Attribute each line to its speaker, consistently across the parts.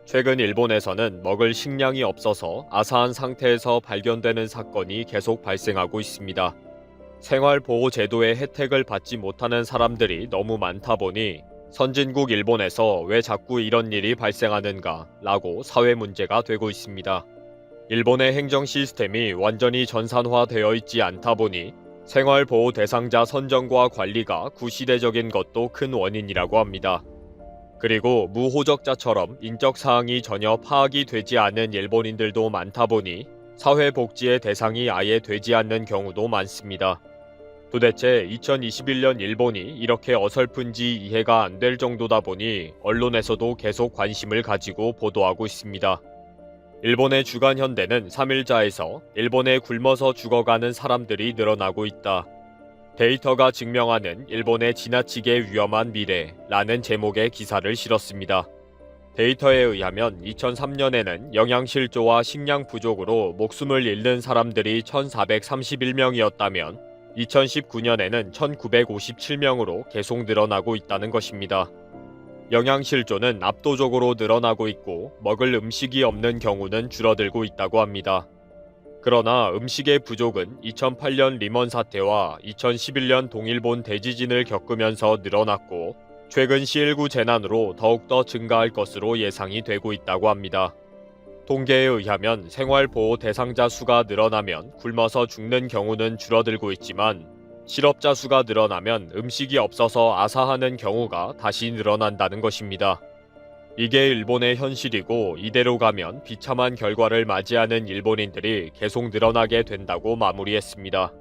Speaker 1: 최근 일본에서는 먹을 식량이 없어서 아사한 상태에서 발견되는 사건이 계속 발생하고 있습니다. 생활보호제도의 혜택을 받지 못하는 사람들이 너무 많다 보니 선진국 일본에서 왜 자꾸 이런 일이 발생하는가 라고 사회 문제가 되고 있습니다. 일본의 행정 시스템이 완전히 전산화되어 있지 않다 보니 생활보호 대상자 선정과 관리가 구시대적인 것도 큰 원인이라고 합니다. 그리고 무호적자처럼 인적 사항이 전혀 파악이 되지 않는 일본인들도 많다 보니 사회복지의 대상이 아예 되지 않는 경우도 많습니다. 도대체 2021년 일본이 이렇게 어설픈지 이해가 안 될 정도다 보니 언론에서도 계속 관심을 가지고 보도하고 있습니다. 일본의 주간 현대는 3일자에서 일본에 굶어서 죽어가는 사람들이 늘어나고 있다. 데이터가 증명하는 일본의 지나치게 위험한 미래라는 제목의 기사를 실었습니다. 데이터에 의하면 2003년에는 영양실조와 식량 부족으로 목숨을 잃는 사람들이 1,431명이었다면 2019년에는 1,957명으로 계속 늘어나고 있다는 것입니다. 영양실조는 압도적으로 늘어나고 있고 먹을 음식이 없는 경우는 줄어들고 있다고 합니다. 그러나 음식의 부족은 2008년 리먼 사태와 2011년 동일본 대지진을 겪으면서 늘어났고 최근 C19 재난으로 더욱더 증가할 것으로 예상이 되고 있다고 합니다. 통계에 의하면 생활보호 대상자 수가 늘어나면 굶어서 죽는 경우는 줄어들고 있지만 실업자 수가 늘어나면 음식이 없어서 아사하는 경우가 다시 늘어난다는 것입니다. 이게 일본의 현실이고 이대로 가면 비참한 결과를 맞이하는 일본인들이 계속 늘어나게 된다고 마무리했습니다.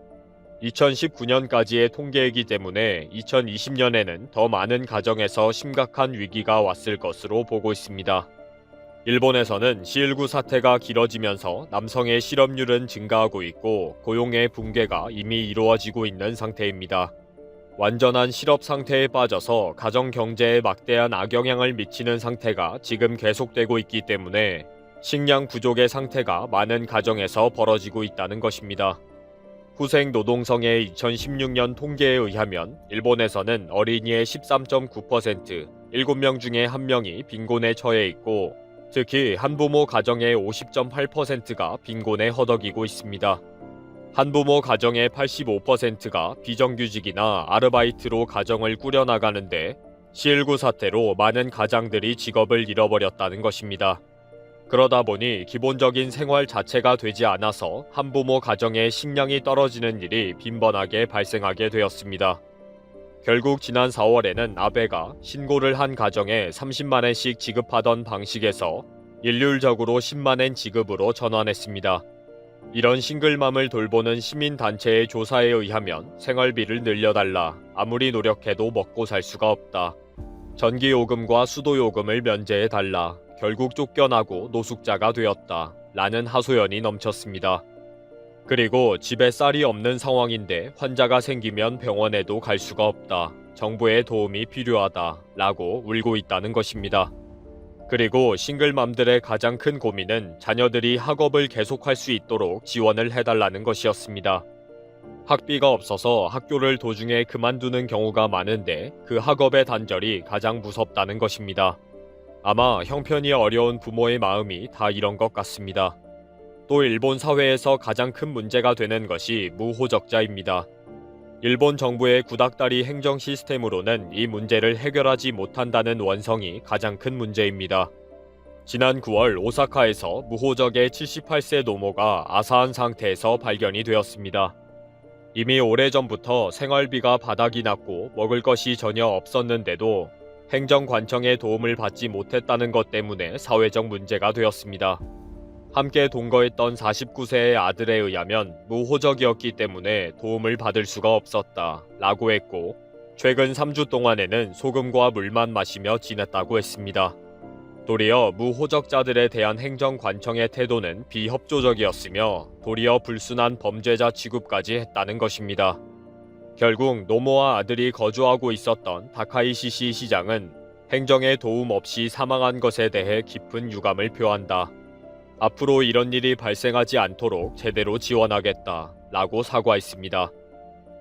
Speaker 1: 2019년까지의 통계이기 때문에 2020년에는 더 많은 가정에서 심각한 위기가 왔을 것으로 보고 있습니다. 일본에서는 C19 사태가 길어지면서 남성의 실업률은 증가하고 있고 고용의 붕괴가 이미 이루어지고 있는 상태입니다. 완전한 실업 상태에 빠져서 가정 경제에 막대한 악영향을 미치는 상태가 지금 계속되고 있기 때문에 식량 부족의 상태가 많은 가정에서 벌어지고 있다는 것입니다. 후생 노동성의 2016년 통계에 의하면 일본에서는 어린이의 13.9%, 7명 중에 1명이 빈곤에 처해 있고 특히 한부모 가정의 50.8%가 빈곤에 허덕이고 있습니다. 한부모 가정의 85%가 비정규직이나 아르바이트로 가정을 꾸려나가는데 C19 사태로 많은 가장들이 직업을 잃어버렸다는 것입니다. 그러다 보니 기본적인 생활 자체가 되지 않아서 한부모 가정의 식량이 떨어지는 일이 빈번하게 발생하게 되었습니다. 결국 지난 4월에는 아베가 신고를 한 가정에 30만엔씩 지급하던 방식에서 일률적으로 10만엔 지급으로 전환했습니다. 이런 싱글맘을 돌보는 시민단체의 조사에 의하면 생활비를 늘려달라. 아무리 노력해도 먹고 살 수가 없다. 전기요금과 수도요금을 면제해달라. 결국 쫓겨나고 노숙자가 되었다. 라는 하소연이 넘쳤습니다. 그리고 집에 쌀이 없는 상황인데 환자가 생기면 병원에도 갈 수가 없다. 정부의 도움이 필요하다. 라고 울고 있다는 것입니다. 그리고 싱글맘들의 가장 큰 고민은 자녀들이 학업을 계속할 수 있도록 지원을 해달라는 것이었습니다. 학비가 없어서 학교를 도중에 그만두는 경우가 많은데 그 학업의 단절이 가장 무섭다는 것입니다. 아마 형편이 어려운 부모의 마음이 다 이런 것 같습니다. 또 일본 사회에서 가장 큰 문제가 되는 것이 무호적자입니다. 일본 정부의 구닥다리 행정 시스템으로는 이 문제를 해결하지 못한다는 원성이 가장 큰 문제입니다. 지난 9월 오사카에서 무호적의 78세 노모가 아사한 상태에서 발견이 되었습니다. 이미 오래전부터 생활비가 바닥이 났고 먹을 것이 전혀 없었는데도 행정관청의 도움을 받지 못했다는 것 때문에 사회적 문제가 되었습니다. 함께 동거했던 49세의 아들에 의하면 무호적이었기 때문에 도움을 받을 수가 없었다 라고 했고 최근 3주 동안에는 소금과 물만 마시며 지냈다고 했습니다. 도리어 무호적자들에 대한 행정관청의 태도는 비협조적이었으며 도리어 불순한 범죄자 취급까지 했다는 것입니다. 결국 노모와 아들이 거주하고 있었던 다카이시시 시장은 행정의 도움 없이 사망한 것에 대해 깊은 유감을 표한다. 앞으로 이런 일이 발생하지 않도록 제대로 지원하겠다 라고 사과했습니다.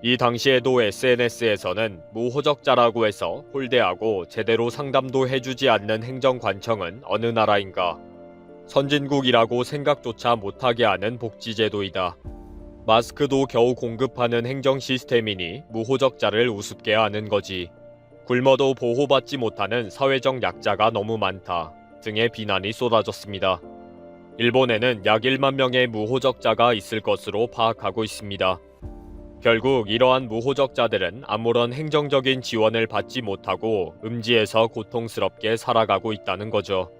Speaker 1: 이 당시에도 SNS에서는 무호적자라고 해서 홀대하고 제대로 상담도 해주지 않는 행정관청은 어느 나라인가. 선진국이라고 생각조차 못하게 하는 복지제도이다. 마스크도 겨우 공급하는 행정 시스템이니 무호적자를 우습게 하는 거지. 굶어도 보호받지 못하는 사회적 약자가 너무 많다 등의 비난이 쏟아졌습니다. 일본에는 약 1만 명의 무호적자가 있을 것으로 파악하고 있습니다. 결국 이러한 무호적자들은 아무런 행정적인 지원을 받지 못하고 음지에서 고통스럽게 살아가고 있다는 거죠.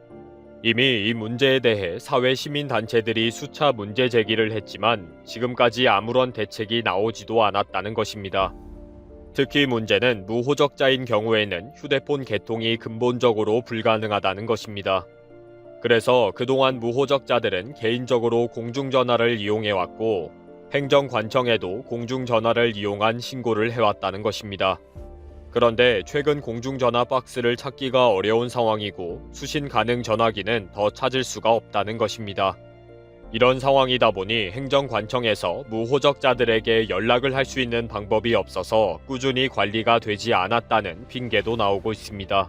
Speaker 1: 이미 이 문제에 대해 사회 시민단체들이 수차 문제 제기를 했지만 지금까지 아무런 대책이 나오지도 않았다는 것입니다. 특히 문제는 무호적자인 경우에는 휴대폰 개통이 근본적으로 불가능하다는 것입니다. 그래서 그동안 무호적자들은 개인적으로 공중전화를 이용해왔고 행정관청에도 공중전화를 이용한 신고를 해왔다는 것입니다. 그런데 최근 공중전화 박스를 찾기가 어려운 상황이고 수신 가능 전화기는 더 찾을 수가 없다는 것입니다. 이런 상황이다 보니 행정관청에서 무호적자들에게 연락을 할 수 있는 방법이 없어서 꾸준히 관리가 되지 않았다는 핑계도 나오고 있습니다.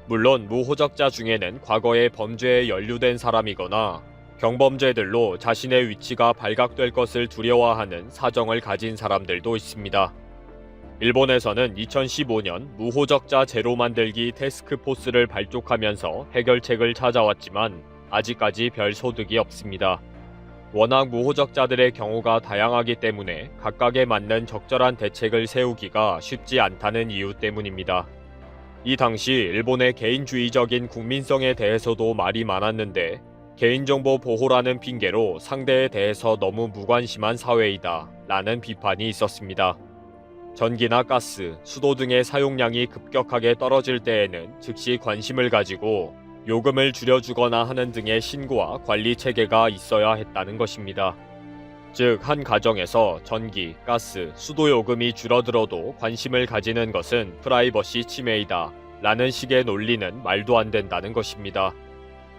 Speaker 1: 물론 무호적자 중에는 과거에 범죄에 연루된 사람이거나 경범죄들로 자신의 위치가 발각될 것을 두려워하는 사정을 가진 사람들도 있습니다. 일본에서는 2015년 무호적자 제로 만들기 태스크포스를 발족하면서 해결책을 찾아왔지만 아직까지 별 소득이 없습니다. 워낙 무호적자들의 경우가 다양하기 때문에 각각에 맞는 적절한 대책을 세우기가 쉽지 않다는 이유 때문입니다. 이 당시 일본의 개인주의적인 국민성에 대해서도 말이 많았는데 개인정보 보호라는 핑계로 상대에 대해서 너무 무관심한 사회이다 라는 비판이 있었습니다. 전기나 가스, 수도 등의 사용량이 급격하게 떨어질 때에는 즉시 관심을 가지고 요금을 줄여주거나 하는 등의 신고와 관리 체계가 있어야 했다는 것입니다. 즉, 한 가정에서 전기, 가스, 수도 요금이 줄어들어도 관심을 가지는 것은 프라이버시 침해이다 라는 식의 논리는 말도 안 된다는 것입니다.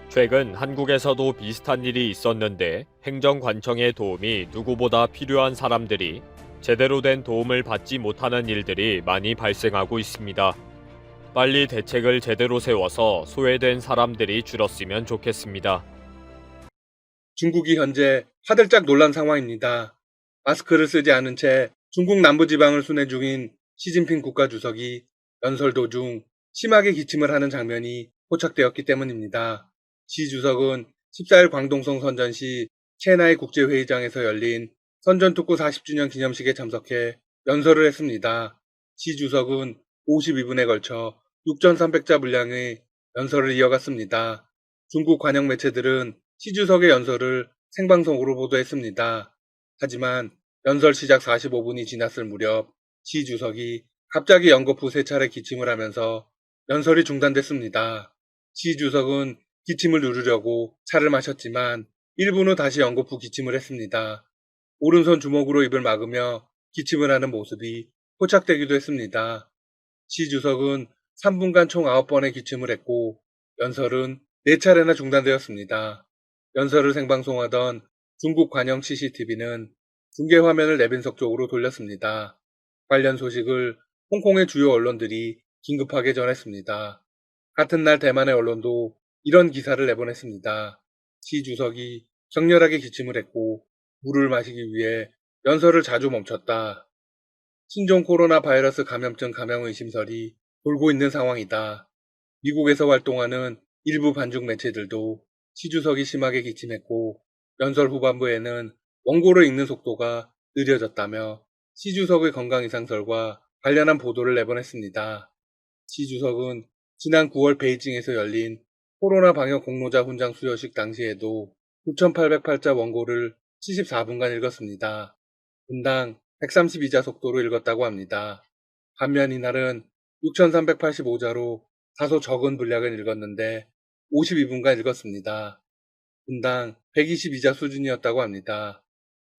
Speaker 1: 최근 한국에서도 비슷한 일이 있었는데 행정관청의 도움이 누구보다 필요한 사람들이 제대로 된 도움을 받지 못하는 일들이 많이 발생하고 있습니다. 빨리 대책을 제대로 세워서 소외된 사람들이 줄었으면 좋겠습니다.
Speaker 2: 중국이 현재 화들짝 놀란 상황입니다. 마스크를 쓰지 않은 채 중국 남부지방을 순회 중인 시진핑 국가주석이 연설 도중 심하게 기침을 하는 장면이 포착되었기 때문입니다. 시 주석은 14일 광동성 선전시 체나이 국제회의장에서 열린 선전특구 40주년 기념식에 참석해 연설을 했습니다. 시 주석은 52분에 걸쳐 6,300자 분량의 연설을 이어갔습니다. 중국 관영 매체들은 시 주석의 연설을 생방송으로 보도했습니다. 하지만 연설 시작 45분이 지났을 무렵 시 주석이 갑자기 연거푸 3차례 기침을 하면서 연설이 중단됐습니다. 시 주석은 기침을 누르려고 차를 마셨지만 1분 후 다시 연거푸 기침을 했습니다. 오른손 주먹으로 입을 막으며 기침을 하는 모습이 포착되기도 했습니다. 시 주석은 3분간 총 9번의 기침을 했고 연설은 4차례나 중단되었습니다. 연설을 생방송하던 중국 관영 CCTV는 중계 화면을 내빈석 쪽으로 돌렸습니다. 관련 소식을 홍콩의 주요 언론들이 긴급하게 전했습니다. 같은 날 대만의 언론도 이런 기사를 내보냈습니다. 시 주석이 격렬하게 기침을 했고 물을 마시기 위해 연설을 자주 멈췄다. 신종 코로나 바이러스 감염증 감염 의심설이 돌고 있는 상황이다. 미국에서 활동하는 일부 반중 매체들도 시 주석이 심하게 기침했고 연설 후반부에는 원고를 읽는 속도가 느려졌다며 시 주석의 건강 이상설과 관련한 보도를 내보냈습니다. 시 주석은 지난 9월 베이징에서 열린 코로나 방역 공로자 훈장 수여식 당시에도 9,808자 원고를 74분간 읽었습니다. 분당 132자 속도로 읽었다고 합니다. 반면 이날은 6,385자로 다소 적은 분량을 읽었는데 52분간 읽었습니다. 분당 122자 수준이었다고 합니다.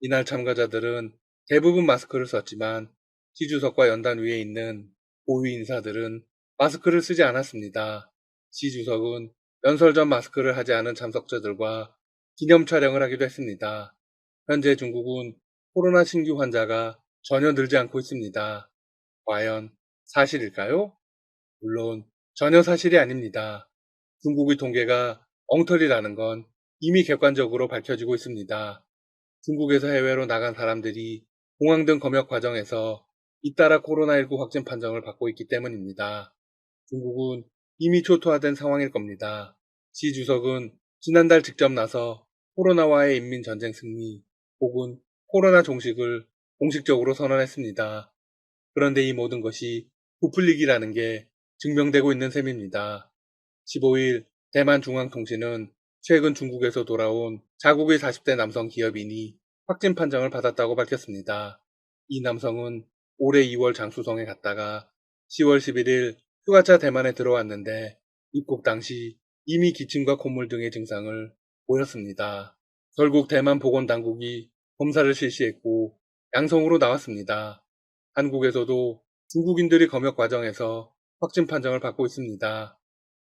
Speaker 2: 이날 참가자들은 대부분 마스크를 썼지만 시 주석과 연단 위에 있는 고위 인사들은 마스크를 쓰지 않았습니다. 시 주석은 연설 전 마스크를 하지 않은 참석자들과 기념 촬영을 하기도 했습니다. 현재 중국은 코로나 신규 환자가 전혀 늘지 않고 있습니다. 과연 사실일까요? 물론 전혀 사실이 아닙니다. 중국의 통계가 엉터리라는 건 이미 객관적으로 밝혀지고 있습니다. 중국에서 해외로 나간 사람들이 공항 등 검역 과정에서 잇따라 코로나19 확진 판정을 받고 있기 때문입니다. 중국은 이미 초토화된 상황일 겁니다. 시 주석은 지난달 직접 나서 코로나와의 인민전쟁 승리 혹은 코로나 종식을 공식적으로 선언했습니다. 그런데 이 모든 것이 부풀리기라는 게 증명되고 있는 셈입니다. 15일 대만 중앙통신은 최근 중국에서 돌아온 자국의 40대 남성 기업인이 확진 판정을 받았다고 밝혔습니다. 이 남성은 올해 2월 장쑤성에 갔다가 10월 11일 휴가차 대만에 들어왔는데 입국 당시 이미 기침과 콧물 등의 증상을 보였습니다. 결국 대만 보건당국이 검사를 실시했고 양성으로 나왔습니다. 한국에서도 중국인들이 검역 과정에서 확진 판정을 받고 있습니다.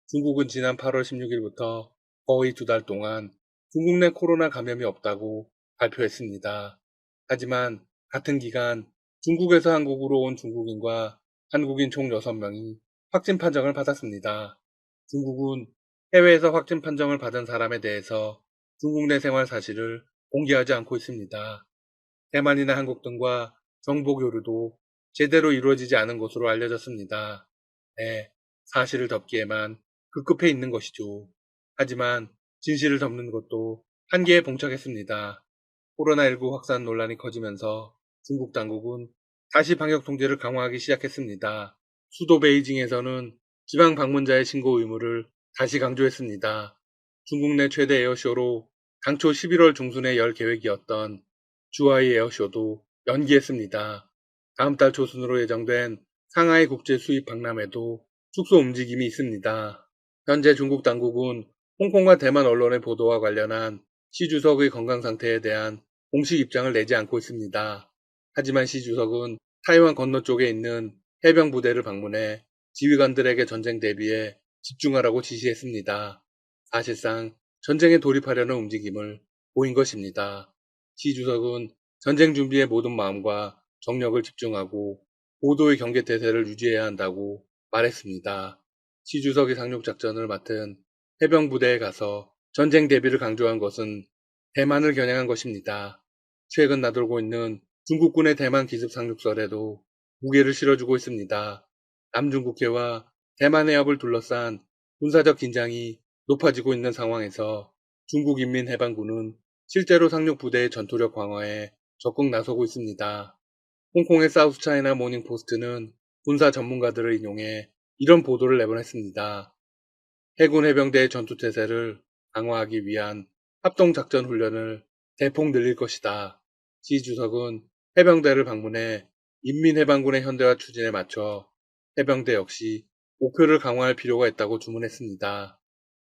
Speaker 2: 중국은 지난 8월 16일부터 거의 2달 동안 중국 내 코로나 감염이 없다고 발표했습니다. 하지만 같은 기간 중국에서 한국으로 온 중국인과 한국인 총 6명이 확진 판정을 받았습니다. 중국은 해외에서 확진 판정을 받은 사람에 대해서 중국 내 생활 사실을 공개하지 않고 있습니다. 대만이나 한국 등과 정보 교류도 제대로 이루어지지 않은 것으로 알려졌습니다. 네, 사실을 덮기에만 급급해 있는 것이죠. 하지만 진실을 덮는 것도 한계에 봉착했습니다. 코로나19 확산 논란이 커지면서 중국 당국은 다시 방역 통제를 강화하기 시작했습니다. 수도 베이징에서는 지방 방문자의 신고 의무를 다시 강조했습니다. 중국 내 최대 에어쇼로 당초 11월 중순에 열 계획이었던 주하이 에어쇼도 연기했습니다. 다음 달 초순으로 예정된 상하이 국제 수입 박람회도 축소 움직임이 있습니다. 현재 중국 당국은 홍콩과 대만 언론의 보도와 관련한 시 주석의 건강 상태에 대한 공식 입장을 내지 않고 있습니다. 하지만 시 주석은 타이완 건너쪽에 있는 해병 부대를 방문해 지휘관들에게 전쟁 대비에 집중하라고 지시했습니다. 사실상 전쟁에 돌입하려는 움직임을 보인 것입니다. 시 주석은 전쟁 준비에 모든 마음과 정력을 집중하고 고도의 경계태세를 유지해야 한다고 말했습니다. 시 주석이 상륙작전을 맡은 해병부대에 가서 전쟁 대비를 강조한 것은 대만을 겨냥한 것입니다. 최근 나돌고 있는 중국군의 대만 기습 상륙설에도 무게를 실어주고 있습니다. 남중국해와 대만 해협을 둘러싼 군사적 긴장이 높아지고 있는 상황에서 중국인민해방군은 실제로 상륙부대의 전투력 강화에 적극 나서고 있습니다. 홍콩의 사우스차이나 모닝포스트는 군사 전문가들을 인용해 이런 보도를 내보냈습니다. 해군 해병대의 전투태세를 강화하기 위한 합동작전 훈련을 대폭 늘릴 것이다. 시 주석은 해병대를 방문해 인민해방군의 현대화 추진에 맞춰 해병대 역시 목표를 강화할 필요가 있다고 주문했습니다.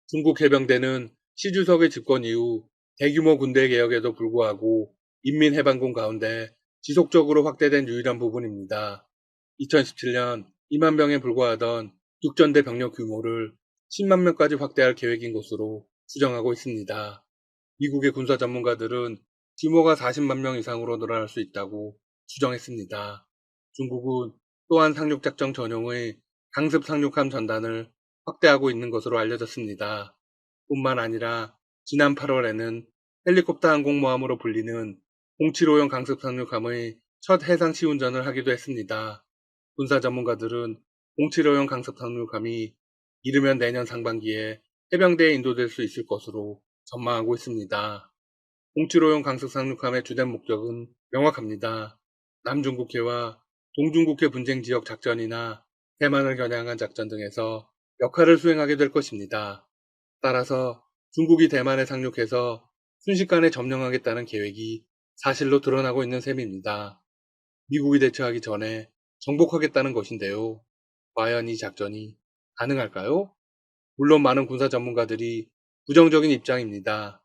Speaker 2: 중국 해병대는 시 주석의 집권 이후 대규모 군대 개혁에도 불구하고 인민해방군 가운데 지속적으로 확대된 유일한 부분입니다. 2017년 2만 명에 불과하던 육전대 병력 규모를 10만 명까지 확대할 계획인 것으로 추정하고 있습니다. 미국의 군사 전문가들은 규모가 40만 명 이상으로 늘어날 수 있다고 추정했습니다. 중국은 또한 상륙작전 전용의 강습 상륙함 전단을 확대하고 있는 것으로 알려졌습니다. 뿐만 아니라 지난 8월에는 헬리콥터 항공모함으로 불리는 075형 강습 상륙함의 첫 해상 시운전을 하기도 했습니다. 군사 전문가들은 075형 강습 상륙함이 이르면 내년 상반기에 해병대에 인도될 수 있을 것으로 전망하고 있습니다. 075형 강습 상륙함의 주된 목적은 명확합니다. 남중국해와 동중국해 분쟁 지역 작전이나 대만을 겨냥한 작전 등에서 역할을 수행하게 될 것입니다. 따라서 중국이 대만에 상륙해서 순식간에 점령하겠다는 계획이 사실로 드러나고 있는 셈입니다. 미국이 대처하기 전에 정복하겠다는 것인데요. 과연 이 작전이 가능할까요? 물론 많은 군사 전문가들이 부정적인 입장입니다.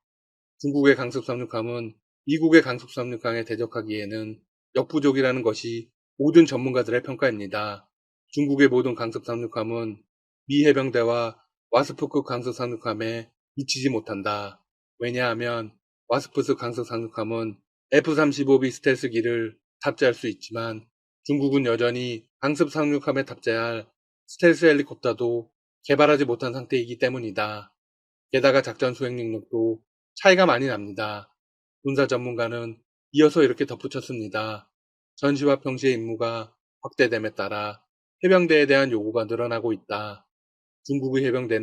Speaker 2: 중국의 강습 상륙함은 미국의 강습 상륙함에 대적하기에는 역부족이라는 것이 모든 전문가들의 평가입니다. 중국의 모든 강습 상륙함은 미 해병대와 와스프급 강습 상륙함에 미치지 못한다. 왜냐하면 와스프급 강습 상륙함은 F-35B 스텔스기를 탑재할 수 있지만 중국은 여전히 강습 상륙함에 탑재할 스텔스 헬리콥터도 개발하지 못한 상태이기 때문이다. 게다가 작전 수행 능력도 차이가 많이 납니다. 군사 전문가는 이어서 이렇게 덧붙였습니다. 전시와 평시의 임무가 확대됨에 따라 해병대에 대한 요구가 늘어나고 있다. 중국의 해병대는